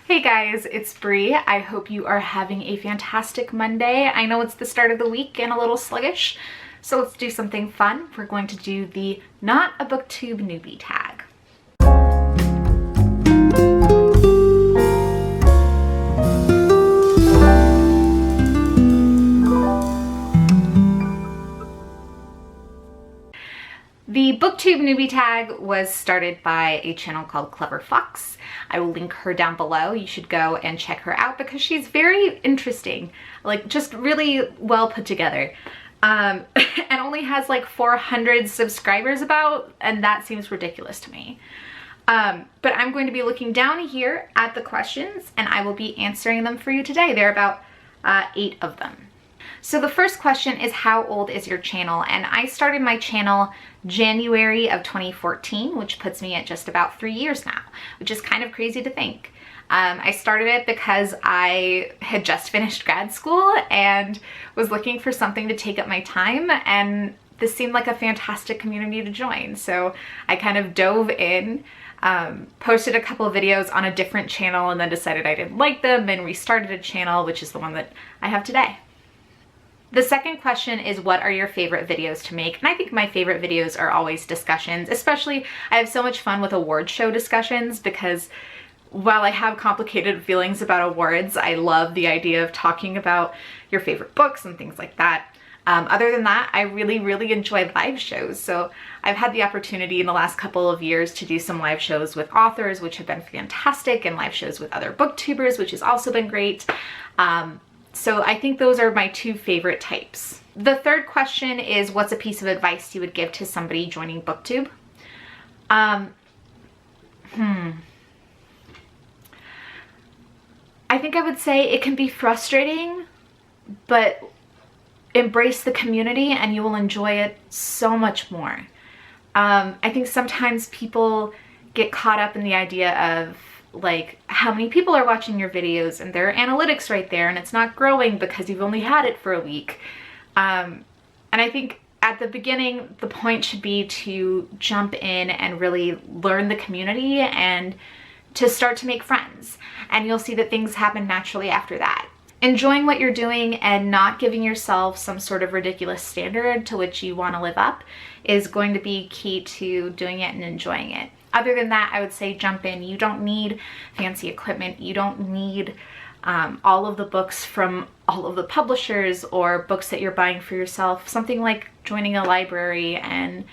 Hey guys, it's Bree. I hope you are having a fantastic Monday. I know it's the start of the week and a little sluggish, so let's do something fun. We're going to do the Not a Booktube Newbie Tag. The Booktube Newbie Tag was started by a channel called Clever Fox. I will link her down below. You should go and check her out because she's very interesting, like just really well put together. And only has like 400 subscribers about, and that seems ridiculous to me. But I'm going to be looking down here at the questions and I will be answering them for you today. There are about 8 of them. So the first question is, how old is your channel? And I started my channel January of 2014, which puts me at just about 3 years now, which is kind of crazy to think. I started it because I had just finished grad school and was looking for something to take up my time, and this seemed like a fantastic community to join. So I kind of dove in, posted a couple of videos on a different channel, and then decided I didn't like them and restarted a channel, which is the one that I have today. The second question is, what are your favorite videos to make? And I think my favorite videos are always discussions. Especially, I have so much fun with award show discussions because while I have complicated feelings about awards, I love the idea of talking about your favorite books and things like that. Other than that, I really enjoy live shows. So I've had the opportunity in the last couple of years to do some live shows with authors, which have been fantastic, and live shows with other booktubers, which has also been great. So I think those are my 2 favorite types. The third question is, what's a piece of advice you would give to somebody joining BookTube? I think I would say it can be frustrating, but embrace the community and you will enjoy it so much more. I think sometimes people get caught up in the idea of like how many people are watching your videos, and there are analytics right there and it's not growing because you've only had it for a week. And I think at the beginning, the point should be to jump in and really learn the community and to start to make friends. And you'll see that things happen naturally after that. Enjoying what you're doing and not giving yourself some sort of ridiculous standard to which you want to live up is going to be key to doing it and enjoying it. Other than that, I would say jump in. You don't need fancy equipment. You don't need all of the books from all of the publishers or books that you're buying for yourself. Something like joining a library and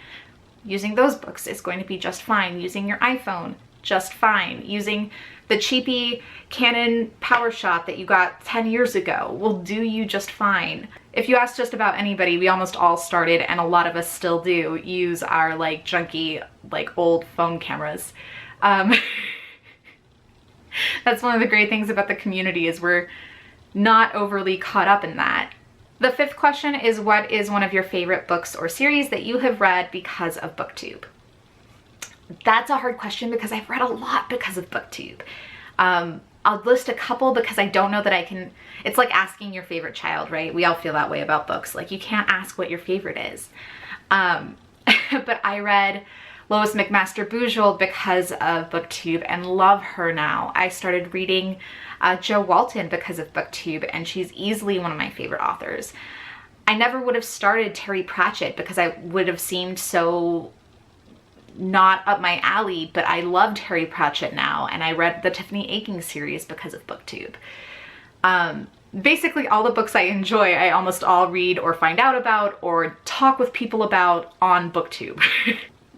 using those books is going to be just fine. Using your iPhone, just fine. Using the cheapy Canon PowerShot that you got 10 years ago will do you just fine. If you ask just about anybody, we almost all started, and a lot of us still do, use our like junky, like old phone cameras. That's one of the great things about the community, is we're not overly caught up in that. The fifth question is, what is one of your favorite books or series that you have read because of BookTube? That's a hard question because I've read a lot because of BookTube. I'll list a couple because I don't know that I can. It's like asking your favorite child, right? We all feel that way about books. Like, you can't ask what your favorite is. But I read Lois McMaster Bujold because of BookTube and love her now. I started reading Jo Walton because of BookTube, and she's easily one of my favorite authors. I never would have started Terry Pratchett because I would have seemed so not up my alley, but I love Terry Pratchett now, and I read the Tiffany Aching series because of BookTube. Basically all the books I enjoy, I almost all read or find out about or talk with people about on BookTube.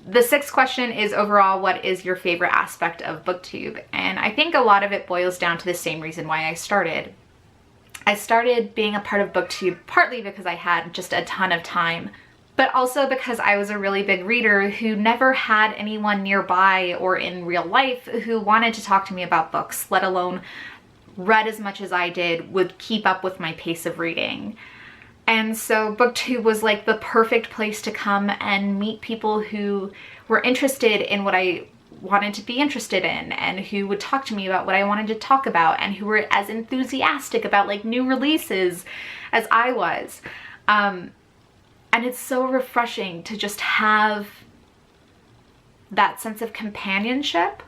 The sixth question is, overall, what is your favorite aspect of BookTube? And I think a lot of it boils down to the same reason why I started. I started being a part of BookTube partly because I had just a ton of time, but also because I was a really big reader who never had anyone nearby or in real life who wanted to talk to me about books, let alone read as much as I did, would keep up with my pace of reading. And so BookTube was like the perfect place to come and meet people who were interested in what I wanted to be interested in, and who would talk to me about what I wanted to talk about, and who were as enthusiastic about like new releases as I was. And it's so refreshing to just have that sense of companionship.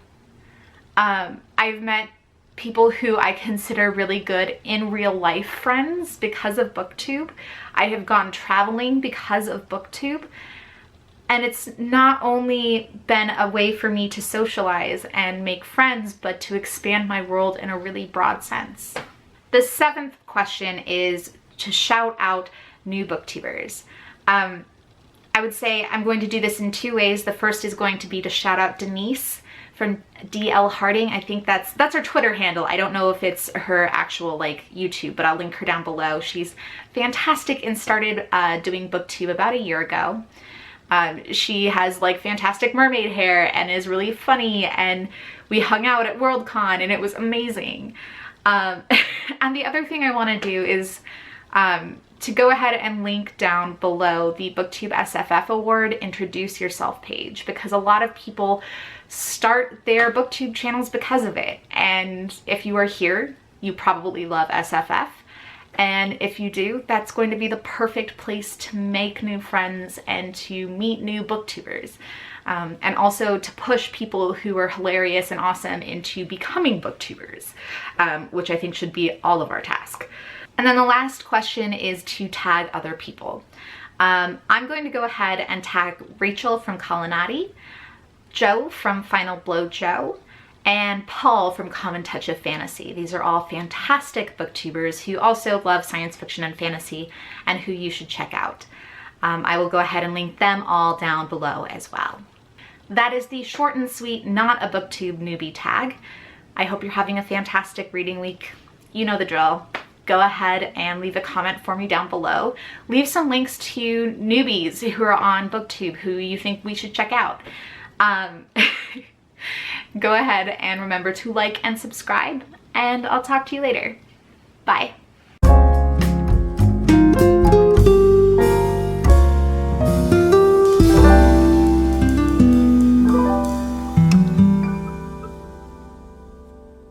I've met people who I consider really good in real life friends because of Booktube. I have gone traveling because of Booktube. And it's not only been a way for me to socialize and make friends, but to expand my world in a really broad sense. The 7th question is to shout out new booktubers. I would say I'm going to do this in 2 ways. The first is going to be to shout out Denise from DL Harding. I think that's her Twitter handle. I don't know if it's her actual like YouTube, but I'll link her down below. She's fantastic and started doing Booktube about a year ago. She has like fantastic mermaid hair and is really funny, and we hung out at Worldcon and it was amazing. And the other thing I want to do is to go ahead and link down below the Booktube SFF Award Introduce Yourself page, because a lot of people start their Booktube channels because of it. And if you are here, you probably love SFF. And if you do, that's going to be the perfect place to make new friends and to meet new booktubers. And also to push people who are hilarious and awesome into becoming booktubers, which I think should be all of our task. And then the last question is to tag other people. I'm going to go ahead and tag Rachel from Colonnati, Joe from Final Blow Joe, and Paul from Common Touch of Fantasy. These are all fantastic booktubers who also love science fiction and fantasy and who you should check out. I will go ahead and link them all down below as well. That is the short and sweet, not a Booktube newbie tag. I hope you're having a fantastic reading week. You know the drill. Go ahead and leave a comment for me down below. Leave some links to newbies who are on Booktube who you think we should check out. Go ahead and remember to like and subscribe, and I'll talk to you later. Bye.